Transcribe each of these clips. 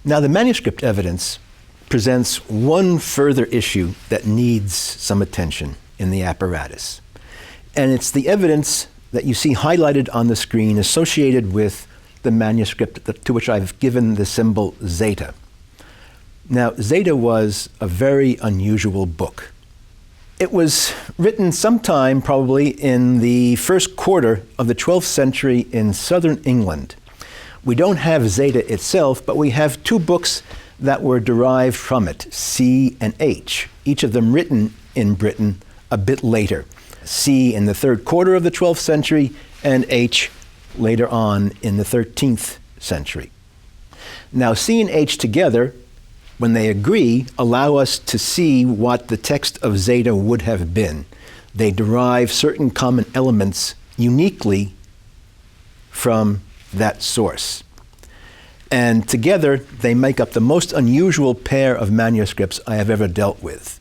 Now, the manuscript evidence presents one further issue that needs some attention in the apparatus. And it's the evidence that you see highlighted on the screen associated with the manuscript to which I've given the symbol zeta. Now, zeta was a very unusual book. It was written sometime probably in the first quarter of the 12th century in southern England. We don't have zeta itself, but we have two books that were derived from it, C and H, each of them written in Britain a bit later. C in the third quarter of the 12th century, and H later on in the 13th century. Now, C and H together, when they agree, allow us to see what the text of zeta would have been. They derive certain common elements uniquely from that source. And together, they make up the most unusual pair of manuscripts I have ever dealt with.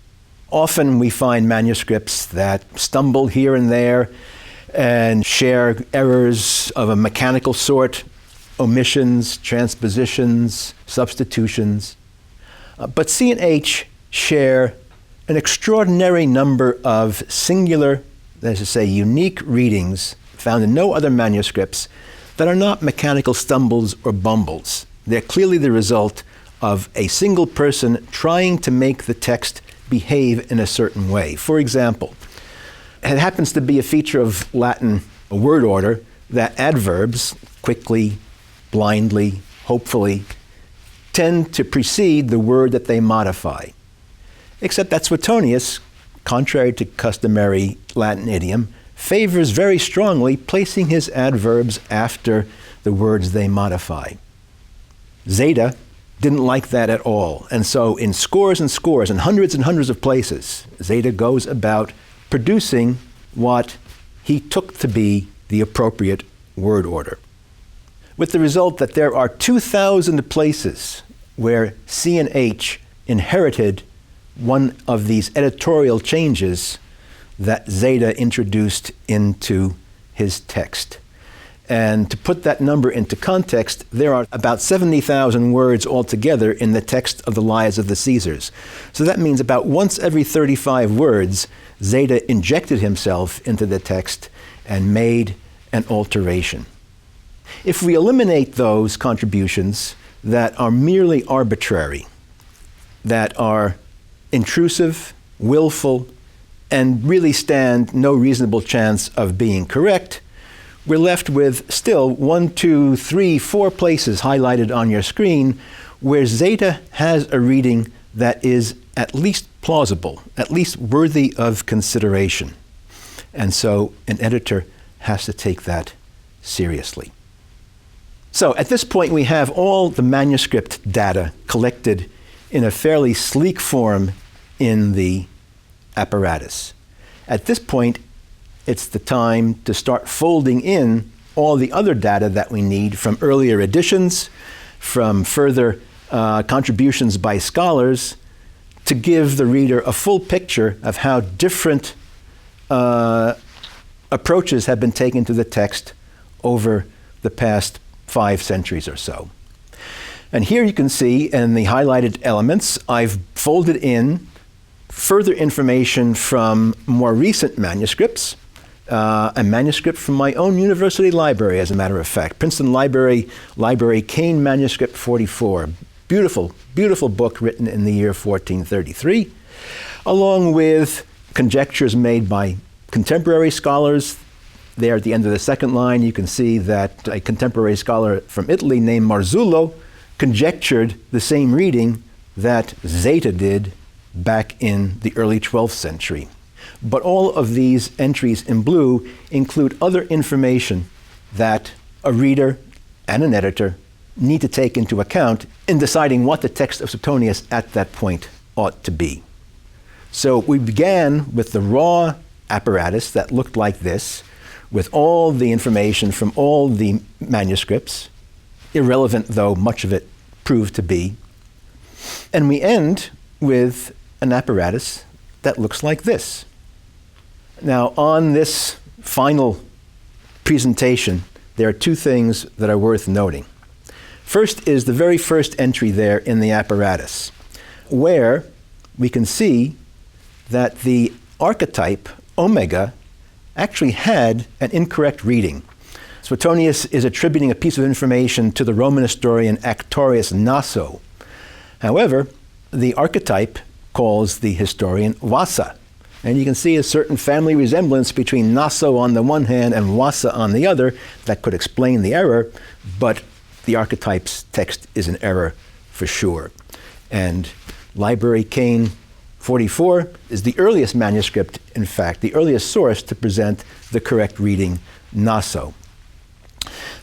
Often we find manuscripts that stumble here and there and share errors of a mechanical sort, omissions, transpositions, substitutions. But C and H share an extraordinary number of singular, that is to say, unique readings found in no other manuscripts that are not mechanical stumbles or bumbles. They're clearly the result of a single person trying to make the text behave in a certain way. For example, it happens to be a feature of Latin word order that adverbs, quickly, blindly, hopefully, tend to precede the word that they modify. Except that Suetonius, contrary to customary Latin idiom, favors very strongly placing his adverbs after the words they modify. Zeta didn't like that at all, and so in scores and scores and hundreds of places, Zeta goes about producing what he took to be the appropriate word order. With the result that there are 2,000 places where C and H inherited one of these editorial changes that Zeta introduced into his text. And to put that number into context, there are about 70,000 words altogether in the text of the Lives of the Caesars. So that means about once every 35 words, Zeta injected himself into the text and made an alteration. If we eliminate those contributions that are merely arbitrary, that are intrusive, willful, and really stand no reasonable chance of being correct, we're left with still 1, 2, 3, 4 places highlighted on your screen where Zeta has a reading that is at least plausible, at least worthy of consideration. And so an editor has to take that seriously. So at this point, we have all the manuscript data collected in a fairly sleek form in the apparatus. At this point, it's the time to start folding in all the other data that we need from earlier editions, from further contributions by scholars, to give the reader a full picture of how different approaches have been taken to the text over the past 5 centuries or so. And here you can see in the highlighted elements, I've folded in further information from more recent manuscripts, a manuscript from my own university library, as a matter of fact, Princeton Library Kane Manuscript 44. Beautiful, beautiful book written in the year 1433, along with conjectures made by contemporary scholars. There at the end of the second line, you can see that a contemporary scholar from Italy named Marzullo conjectured the same reading that Zeta did back in the early 12th century. But all of these entries in blue include other information that a reader and an editor need to take into account in deciding what the text of Suetonius at that point ought to be. So we began with the raw apparatus that looked like this, with all the information from all the manuscripts, irrelevant though much of it proved to be. And we end with an apparatus that looks like this. Now, on this final presentation, there are 2 things that are worth noting. First is the very first entry there in the apparatus, where we can see that the archetype omega actually had an incorrect reading. Suetonius is attributing a piece of information to the Roman historian Actorius Naso. However, the archetype calls the historian Vasa. And you can see a certain family resemblance between Naso on the one hand and Vasa on the other that could explain the error, but the archetype's text is an error for sure. And Library Cane 44 is the earliest manuscript, in fact, the earliest source to present the correct reading, Naso.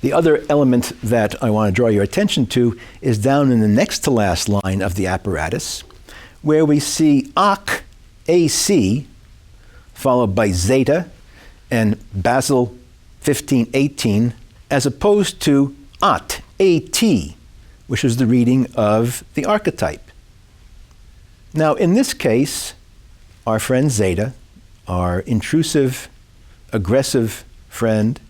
The other element that I want to draw your attention to is down in the next to last line of the apparatus, where we see AC, followed by zeta and Basil 1518, as opposed to AT, which is the reading of the archetype. Now, in this case, our friend Zeta, our intrusive, aggressive friend,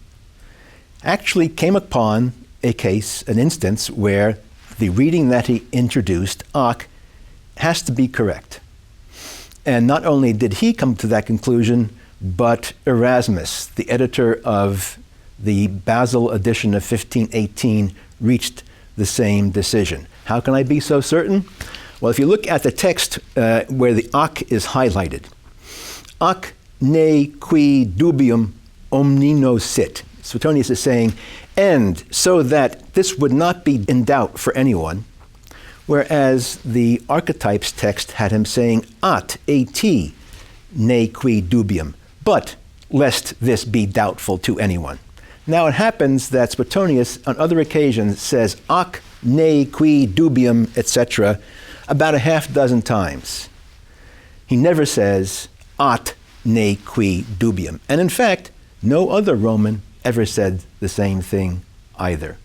actually came upon a case, an instance, where the reading that he introduced, Ak, has to be correct. And not only did he come to that conclusion, but Erasmus, the editor of the Basil edition of 1518, reached the same decision. How can I be so certain? Well, if you look at the text where the Ak is highlighted, Ac ne qui dubium omnino sit. Suetonius is saying, and so that this would not be in doubt for anyone, whereas the archetype's text had him saying, at ne qui dubium, but lest this be doubtful to anyone. Now it happens that Suetonius on other occasions says, ac ne qui dubium, etc., about a half dozen times. He never says, at ne qui dubium. And in fact, no other Roman ever said the same thing either.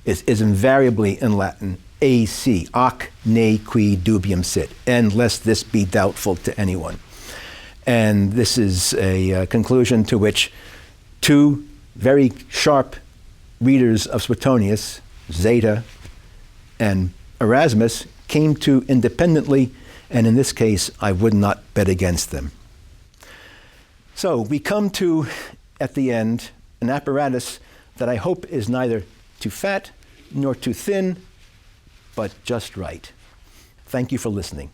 It is invariably in Latin, AC, ac ne qui dubium sit, and lest this be doubtful to anyone. And this is a conclusion to which two very sharp readers of Suetonius, Zeta and Erasmus, came to independently, and in this case, I would not bet against them. So we come to, at the end, an apparatus that I hope is neither too fat nor too thin, but just right. Thank you for listening.